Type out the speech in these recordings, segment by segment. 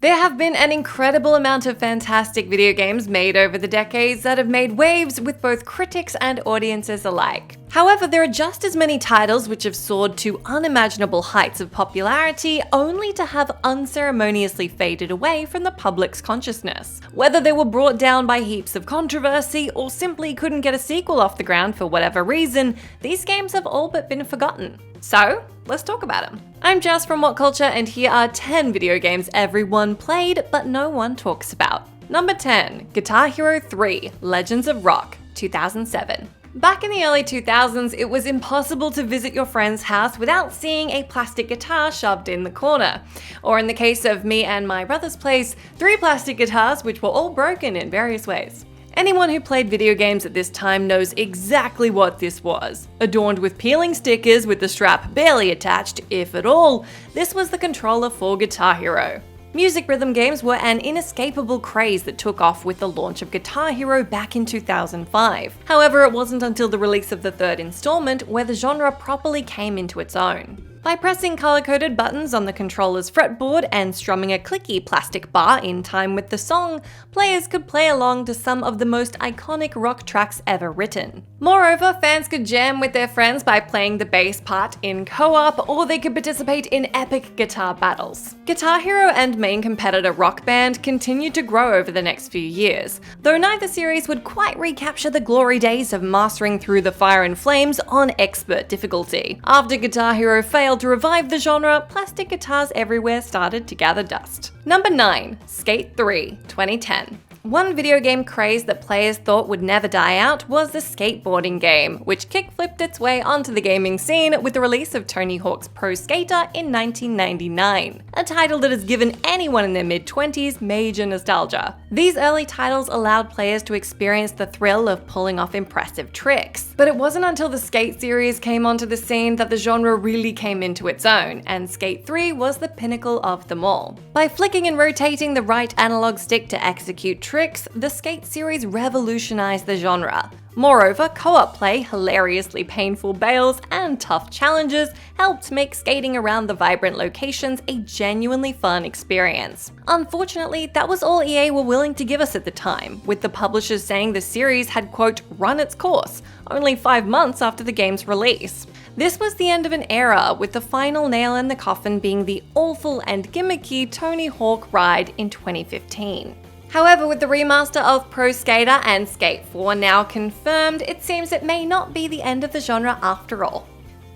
There have been an incredible amount of fantastic video games made over the decades that have made waves with both critics and audiences alike. However, there are just as many titles which have soared to unimaginable heights of popularity only to have unceremoniously faded away from the public's consciousness. Whether they were brought down by heaps of controversy or simply couldn't get a sequel off the ground for whatever reason, these games have all but been forgotten. So, let's talk about them. I'm Jess from WhatCulture, and here are 10 video games everyone played but no one talks about. Number 10, Guitar Hero 3: Legends of Rock, 2007. Back in the early 2000s, it was impossible to visit your friend's house without seeing a plastic guitar shoved in the corner. Or in the case of me and my brother's place, 3 plastic guitars which were all broken in various ways. Anyone who played video games at this time knows exactly what this was. Adorned with peeling stickers with the strap barely attached, if at all, this was the controller for Guitar Hero. Music rhythm games were an inescapable craze that took off with the launch of Guitar Hero back in 2005. However, it wasn't until the release of the 3rd installment where the genre properly came into its own. By pressing color-coded buttons on the controller's fretboard and strumming a clicky plastic bar in time with the song, players could play along to some of the most iconic rock tracks ever written. Moreover, fans could jam with their friends by playing the bass part in co-op, or they could participate in epic guitar battles. Guitar Hero and main competitor Rock Band continued to grow over the next few years, though neither series would quite recapture the glory days of mastering through the fire and flames on expert difficulty. After Guitar Hero failed to revive the genre, plastic guitars everywhere started to gather dust. Number 9, Skate 3, 2010. One video game craze that players thought would never die out was the skateboarding game, which kick-flipped its way onto the gaming scene with the release of Tony Hawk's Pro Skater in 1999, a title that has given anyone in their mid-20s major nostalgia. These early titles allowed players to experience the thrill of pulling off impressive tricks, but it wasn't until the Skate series came onto the scene that the genre really came into its own, and Skate 3 was the pinnacle of them all. By flicking and rotating the right analog stick to execute tricks, the Skate series revolutionized the genre. Moreover, co-op play, hilariously painful bails, and tough challenges helped make skating around the vibrant locations a genuinely fun experience. Unfortunately, that was all EA were willing to give us at the time, with the publishers saying the series had, quote, run its course, only 5 months after the game's release. This was the end of an era, with the final nail in the coffin being the awful and gimmicky Tony Hawk ride in 2015. However, with the remaster of Pro Skater and Skate 4 now confirmed, it seems it may not be the end of the genre after all.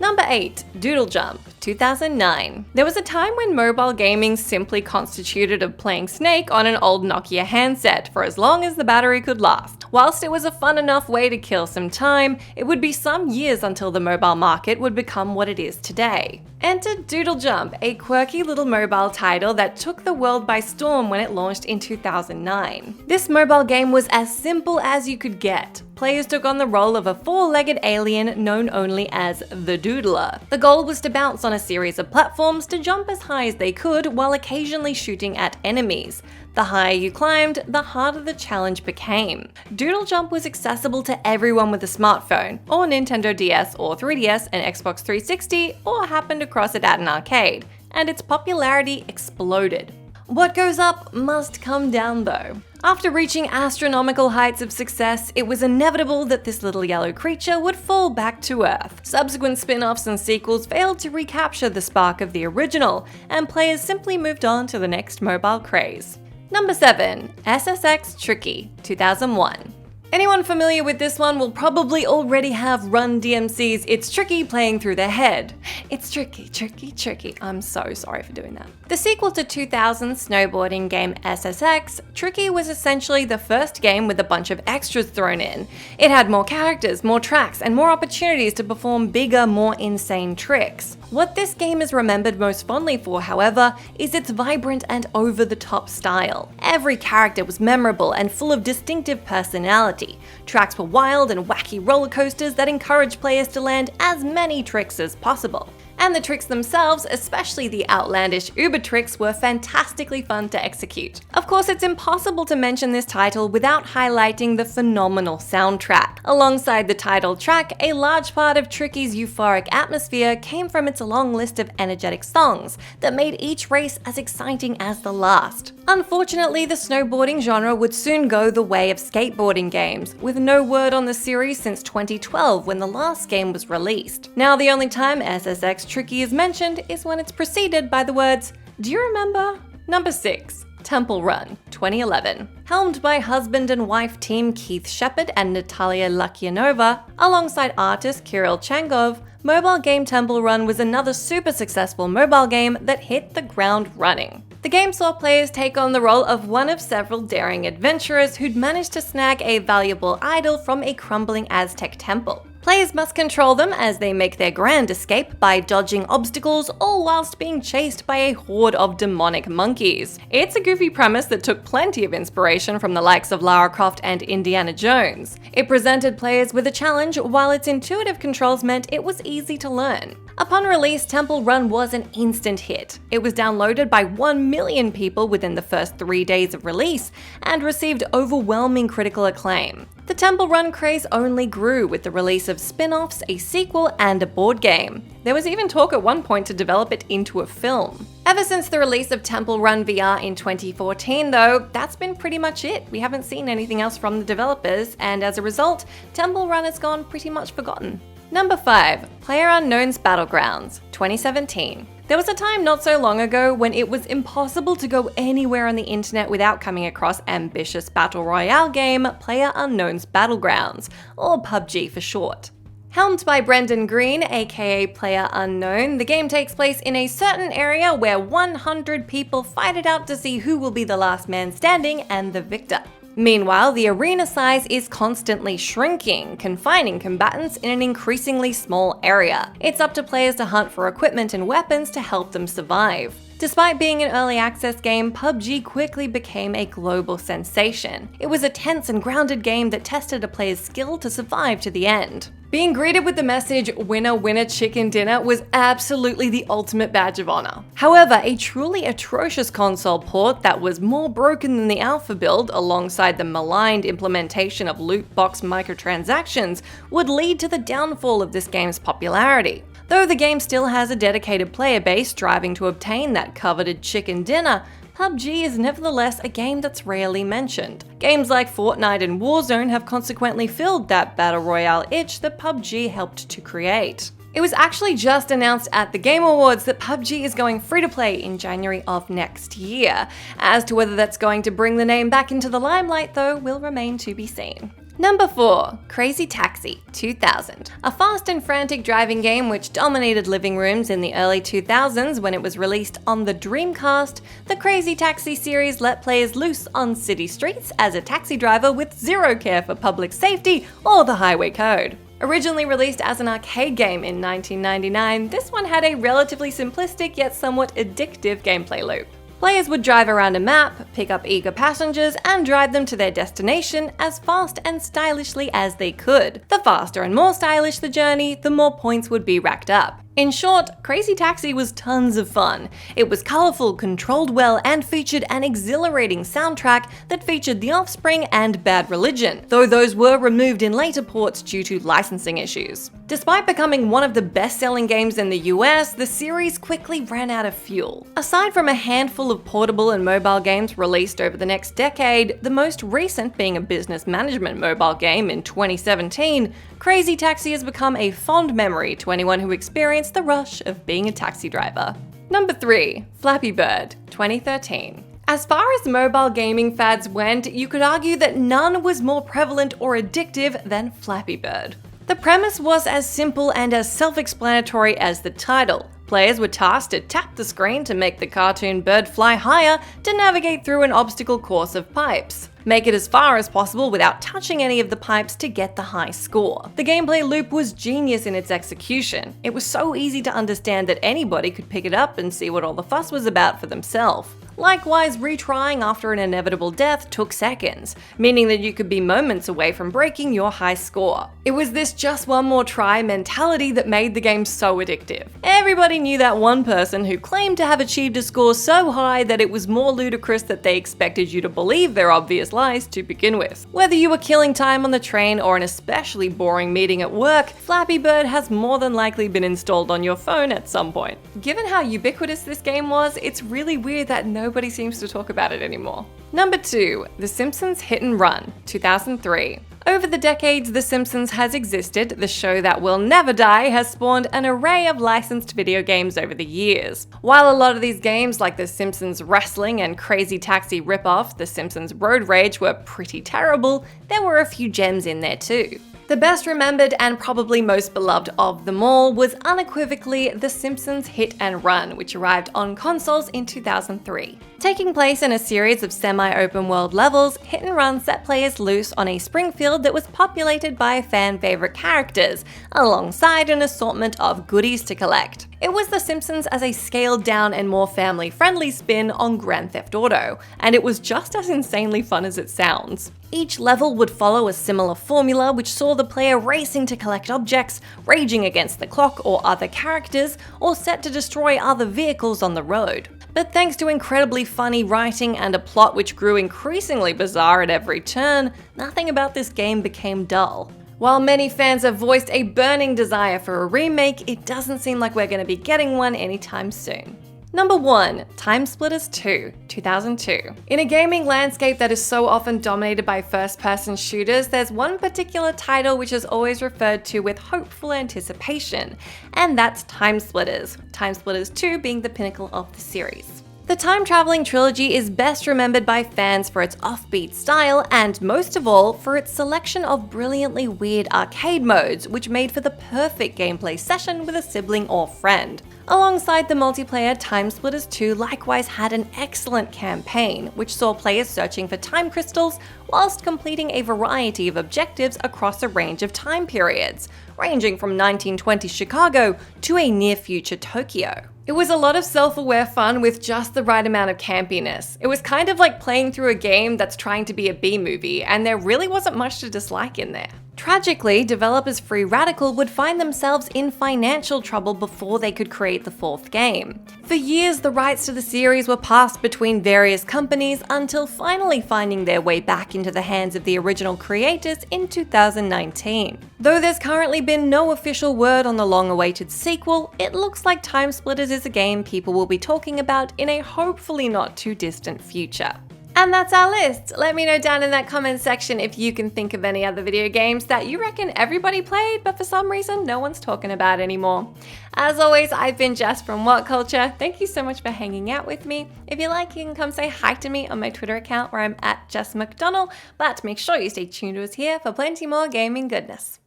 Number 8, Doodle Jump, 2009. There was a time when mobile gaming simply constituted of playing Snake on an old Nokia handset for as long as the battery could last. Whilst it was a fun enough way to kill some time, it would be some years until the mobile market would become what it is today. Enter Doodle Jump, a quirky little mobile title that took the world by storm when it launched in 2009. This mobile game was as simple as you could get. Players took on the role of a 4-legged alien known only as the Doodler. The goal was to bounce on a series of platforms to jump as high as they could while occasionally shooting at enemies. The higher you climbed, the harder the challenge became. Doodle Jump was accessible to everyone with a smartphone, or Nintendo DS or 3DS and Xbox 360, or happened across it at an arcade, and its popularity exploded. What goes up must come down though. After reaching astronomical heights of success, it was inevitable that this little yellow creature would fall back to Earth. Subsequent spin-offs and sequels failed to recapture the spark of the original, and players simply moved on to the next mobile craze. Number 7, SSX Tricky, 2001. Anyone familiar with this one will probably already have Run DMC's It's Tricky playing through their head. It's tricky, tricky, tricky. I'm so sorry for doing that. The sequel to 2000's snowboarding game SSX, Tricky was essentially the first game with a bunch of extras thrown in. It had more characters, more tracks, and more opportunities to perform bigger, more insane tricks. What this game is remembered most fondly for, however, is its vibrant and over-the-top style. Every character was memorable and full of distinctive personality. Tracks were wild and wacky roller coasters that encouraged players to land as many tricks as possible. And the tricks themselves, especially the outlandish Uber tricks, were fantastically fun to execute. Of course, it's impossible to mention this title without highlighting the phenomenal soundtrack. Alongside the title track, a large part of Tricky's euphoric atmosphere came from its long list of energetic songs that made each race as exciting as the last. Unfortunately, the snowboarding genre would soon go the way of skateboarding games, with no word on the series since 2012 when the last game was released. Now the only time SSX Tricky is mentioned is when it's preceded by the words, "Do you remember?" Number 6. Temple Run, 2011. Helmed by husband and wife team Keith Shepard and Natalia Lakianova, alongside artist Kirill Changov, mobile game Temple Run was another super successful mobile game that hit the ground running. The game saw players take on the role of one of several daring adventurers who'd managed to snag a valuable idol from a crumbling Aztec temple. Players must control them as they make their grand escape by dodging obstacles, all whilst being chased by a horde of demonic monkeys. It's a goofy premise that took plenty of inspiration from the likes of Lara Croft and Indiana Jones. It presented players with a challenge, while its intuitive controls meant it was easy to learn. Upon release, Temple Run was an instant hit. It was downloaded by 1 million people within the first 3 days of release and received overwhelming critical acclaim. The Temple Run craze only grew with the release of spin-offs, a sequel, and a board game. There was even talk at one point to develop it into a film. Ever since the release of Temple Run VR in 2014 though, that's been pretty much it. We haven't seen anything else from the developers, and as a result, Temple Run has gone pretty much forgotten. Number 5. PLAYERUNKNOWN'S Battlegrounds, 2017. There was a time not so long ago when it was impossible to go anywhere on the internet without coming across ambitious battle royale game PLAYERUNKNOWN'S Battlegrounds, or PUBG for short. Helmed by Brendan Green, aka PLAYERUNKNOWN, the game takes place in a certain area where 100 people fight it out to see who will be the last man standing and the victor. Meanwhile, the arena size is constantly shrinking, confining combatants in an increasingly small area. It's up to players to hunt for equipment and weapons to help them survive. Despite being an early access game, PUBG quickly became a global sensation. It was a tense and grounded game that tested a player's skill to survive to the end. Being greeted with the message, "Winner, winner, chicken dinner," was absolutely the ultimate badge of honor. However, a truly atrocious console port that was more broken than the alpha build, alongside the maligned implementation of loot box microtransactions, would lead to the downfall of this game's popularity. Though the game still has a dedicated player base striving to obtain that coveted chicken dinner, PUBG is nevertheless a game that's rarely mentioned. Games like Fortnite and Warzone have consequently filled that battle royale itch that PUBG helped to create. It was actually just announced at the Game Awards that PUBG is going free to play in January of next year. As to whether that's going to bring the name back into the limelight though, will remain to be seen. Number 4. Crazy Taxi, 2000. A fast and frantic driving game which dominated living rooms in the early 2000s when it was released on the Dreamcast, the Crazy Taxi series let players loose on city streets as a taxi driver with zero care for public safety or the highway code. Originally released as an arcade game in 1999, this one had a relatively simplistic yet somewhat addictive gameplay loop. Players would drive around a map, pick up eager passengers, and drive them to their destination as fast and stylishly as they could. The faster and more stylish the journey, the more points would be racked up. In short, Crazy Taxi was tons of fun. It was colourful, controlled well, and featured an exhilarating soundtrack that featured The Offspring and Bad Religion, though those were removed in later ports due to licensing issues. Despite becoming one of the best-selling games in the US, the series quickly ran out of fuel. Aside from a handful of portable and mobile games released over the next decade, the most recent being a business management mobile game in 2017, Crazy Taxi has become a fond memory to anyone who experienced the rush of being a taxi driver. Number 3. Flappy Bird, 2013. As far as mobile gaming fads went, you could argue that none was more prevalent or addictive than Flappy Bird. The premise was as simple and as self-explanatory as the title. Players were tasked to tap the screen to make the cartoon bird fly higher to navigate through an obstacle course of pipes. Make it as far as possible without touching any of the pipes to get the high score. The gameplay loop was genius in its execution. It was so easy to understand that anybody could pick it up and see what all the fuss was about for themselves. Likewise, retrying after an inevitable death took seconds, meaning that you could be moments away from breaking your high score. It was this just one more try mentality that made the game so addictive. Everybody knew that one person who claimed to have achieved a score so high that it was more ludicrous that they expected you to believe their obvious lies to begin with. Whether you were killing time on the train or an especially boring meeting at work, Flappy Bird has more than likely been installed on your phone at some point. Given how ubiquitous this game was, it's really weird that nobody seems to talk about it anymore. Number 2, The Simpsons Hit and Run, 2003. Over the decades The Simpsons has existed, the show that will never die has spawned an array of licensed video games over the years. While a lot of these games like The Simpsons Wrestling and Crazy Taxi ripoff, The Simpsons Road Rage were pretty terrible, there were a few gems in there too. The best remembered and probably most beloved of them all was unequivocally The Simpsons Hit and Run, which arrived on consoles in 2003. Taking place in a series of semi-open world levels, Hit and Run set players loose on a Springfield that was populated by fan-favorite characters, alongside an assortment of goodies to collect. It was The Simpsons as a scaled-down and more family-friendly spin on Grand Theft Auto, and it was just as insanely fun as it sounds. Each level would follow a similar formula which saw the player racing to collect objects, raging against the clock or other characters, or set to destroy other vehicles on the road. But thanks to incredibly funny writing and a plot which grew increasingly bizarre at every turn, nothing about this game became dull. While many fans have voiced a burning desire for a remake, it doesn't seem like we're going to be getting one anytime soon. Number 1, TimeSplitters 2, 2002. In a gaming landscape that is so often dominated by first-person shooters, there's one particular title which is always referred to with hopeful anticipation, and that's TimeSplitters. TimeSplitters 2 being the pinnacle of the series. The time-traveling trilogy is best remembered by fans for its offbeat style and, most of all, for its selection of brilliantly weird arcade modes, which made for the perfect gameplay session with a sibling or friend. Alongside the multiplayer, TimeSplitters 2 likewise had an excellent campaign, which saw players searching for time crystals whilst completing a variety of objectives across a range of time periods, ranging from 1920 Chicago to a near-future Tokyo. It was a lot of self-aware fun with just the right amount of campiness. It was kind of like playing through a game that's trying to be a B-movie, and there really wasn't much to dislike in there. Tragically, developers Free Radical would find themselves in financial trouble before they could create the fourth game. For years, the rights to the series were passed between various companies until finally finding their way back into the hands of the original creators in 2019. Though there's currently been no official word on the long-awaited sequel, it looks like TimeSplitters is a game people will be talking about in a hopefully not too distant future. And that's our list. Let me know down in that comment section if you can think of any other video games that you reckon everybody played, but for some reason no one's talking about anymore. As always, I've been Jess from WhatCulture. Thank you so much for hanging out with me. If you like, you can come say hi to me on my Twitter account where I'm @JessMcDonnell, but make sure you stay tuned to us here for plenty more gaming goodness.